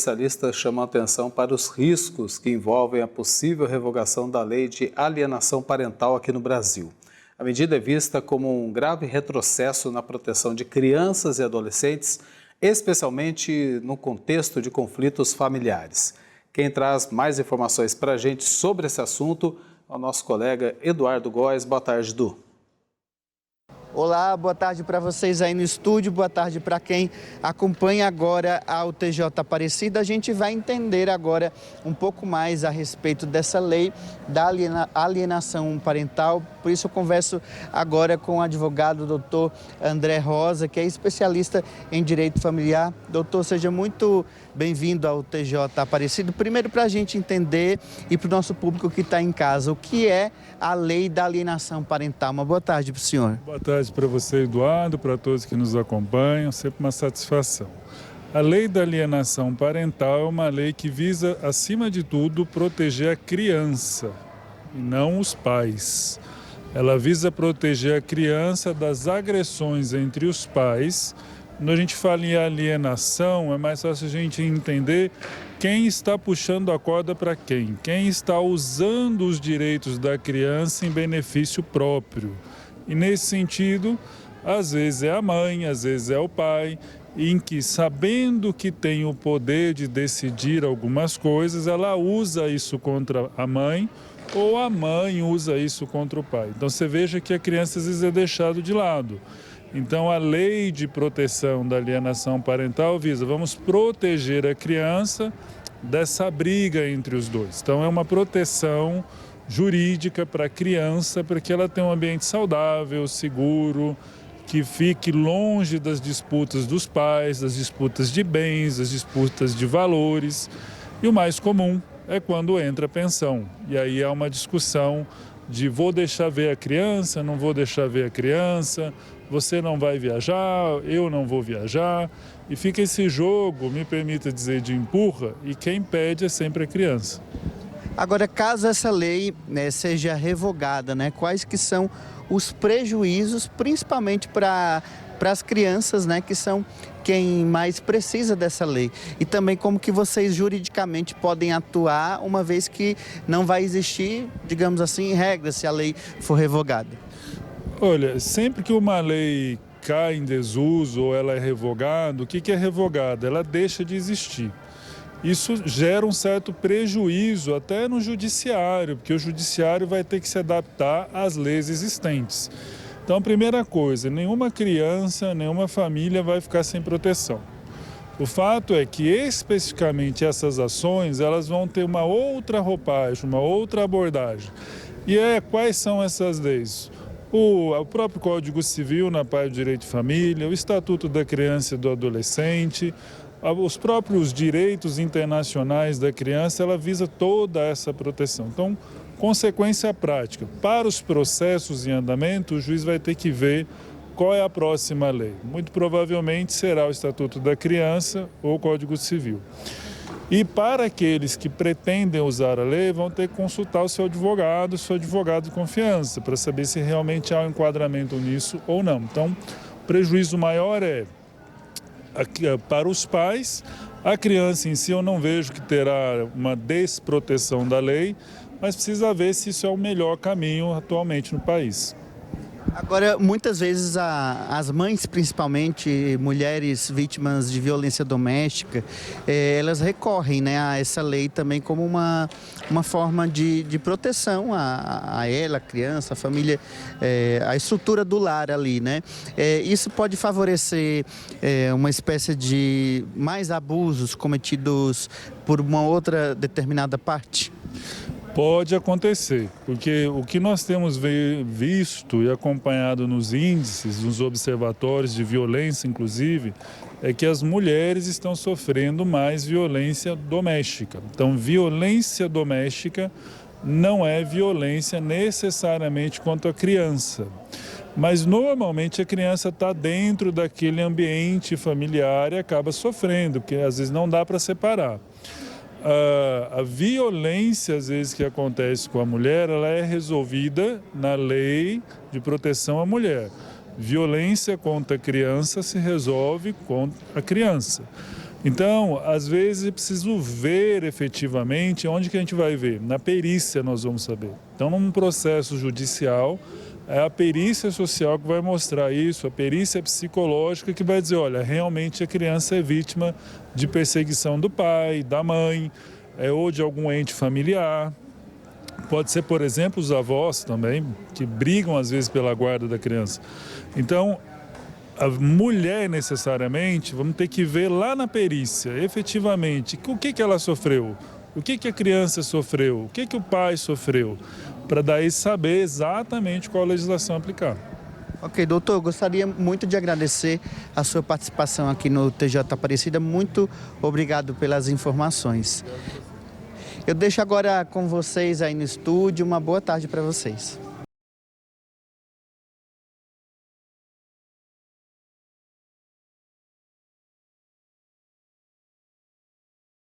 especialista chamam atenção para os riscos que envolvem a possível revogação da lei de alienação parental aqui no Brasil. A medida é vista como um grave retrocesso na proteção de crianças e adolescentes, especialmente no contexto de conflitos familiares. Quem traz mais informações para a gente sobre esse assunto é o nosso colega Eduardo Góes. Boa tarde, Edu. Olá, boa tarde para vocês aí no estúdio, boa tarde para quem acompanha agora a UTJ Aparecida. A gente vai entender agora um pouco mais a respeito dessa lei da alienação parental. Por isso eu converso agora com o advogado doutor André Rosa, que é especialista em direito familiar. Doutor, seja muito bem-vindo ao UTJ Aparecida. Primeiro, para a gente entender e para o nosso público que está em casa, o que é a lei da alienação parental? Uma boa tarde para o senhor. Boa tarde para você, Eduardo, para todos que nos acompanham, sempre uma satisfação. A lei da alienação parental é uma lei que visa, acima de tudo, proteger a criança e não os pais. Ela visa proteger a criança das agressões entre os pais. Quando a gente fala em alienação, é mais fácil a gente entender quem está puxando a corda para quem está usando os direitos da criança em benefício próprio. E nesse sentido, às vezes é a mãe, às vezes é o pai, em que, sabendo que tem o poder de decidir algumas coisas, ela usa isso contra a mãe ou a mãe usa isso contra o pai. Então você veja que a criança às vezes é deixada de lado. Então a lei de proteção da alienação parental visa, vamos proteger a criança dessa briga entre os dois. Então é uma proteção jurídica para a criança, para que ela tenha um ambiente saudável, seguro, que fique longe das disputas dos pais, das disputas de bens, das disputas de valores. E o mais comum é quando entra a pensão. E aí há uma discussão de vou deixar ver a criança, não vou deixar ver a criança, você não vai viajar, eu não vou viajar. E fica esse jogo, me permita dizer, de empurra, e quem pede é sempre a criança. Agora, caso essa lei seja revogada, quais que são os prejuízos, principalmente para as crianças, que são quem mais precisa dessa lei? E também como que vocês juridicamente podem atuar, uma vez que não vai existir, digamos assim, regras se a lei for revogada? Olha, sempre que uma lei cai em desuso ou ela é revogada, o que é revogada? Ela deixa de existir. Isso gera um certo prejuízo até no judiciário, porque o judiciário vai ter que se adaptar às leis existentes. Então, a primeira coisa, nenhuma criança, nenhuma família vai ficar sem proteção. O fato é que, especificamente, essas ações, elas vão ter uma outra roupagem, uma outra abordagem. E quais são essas leis? O próprio Código Civil, na parte do direito de família, o Estatuto da Criança e do Adolescente, os próprios direitos internacionais da criança, ela visa toda essa proteção. Então, consequência prática, para os processos em andamento, o juiz vai ter que ver qual é a próxima lei. Muito provavelmente será o Estatuto da Criança ou o Código Civil. E para aqueles que pretendem usar a lei, vão ter que consultar o seu advogado de confiança, para saber se realmente há um enquadramento nisso ou não. Então, o prejuízo maior é para os pais. A criança em si eu não vejo que terá uma desproteção da lei, mas precisa ver se isso é o melhor caminho atualmente no país. Agora, muitas vezes as mães, principalmente mulheres vítimas de violência doméstica, elas recorrem a essa lei também como uma forma de proteção a ela, a criança, a família, a estrutura do lar ali, Isso pode favorecer uma espécie de mais abusos cometidos por uma outra determinada parte? Pode acontecer, porque o que nós temos visto e acompanhado nos índices, nos observatórios de violência, inclusive, é que as mulheres estão sofrendo mais violência doméstica. Então, violência doméstica não é violência necessariamente contra a criança. Mas, normalmente, a criança está dentro daquele ambiente familiar e acaba sofrendo, porque às vezes não dá para separar. A violência, às vezes, que acontece com a mulher, ela é resolvida na lei de proteção à mulher. Violência contra a criança se resolve com a criança. Então, às vezes é preciso ver efetivamente onde que a gente vai ver. Na perícia nós vamos saber. Então, num processo judicial, é a perícia social que vai mostrar isso, a perícia psicológica que vai dizer, olha, realmente a criança é vítima de perseguição do pai, da mãe, ou de algum ente familiar. Pode ser, por exemplo, os avós também, que brigam às vezes pela guarda da criança. Então, a mulher necessariamente, vamos ter que ver lá na perícia, efetivamente, o que ela sofreu, o que a criança sofreu, o que o pai sofreu, para daí saber exatamente qual legislação aplicar. Ok, doutor, gostaria muito de agradecer a sua participação aqui no TJ Aparecida. Muito obrigado pelas informações. Eu deixo agora com vocês aí no estúdio. Uma boa tarde para vocês.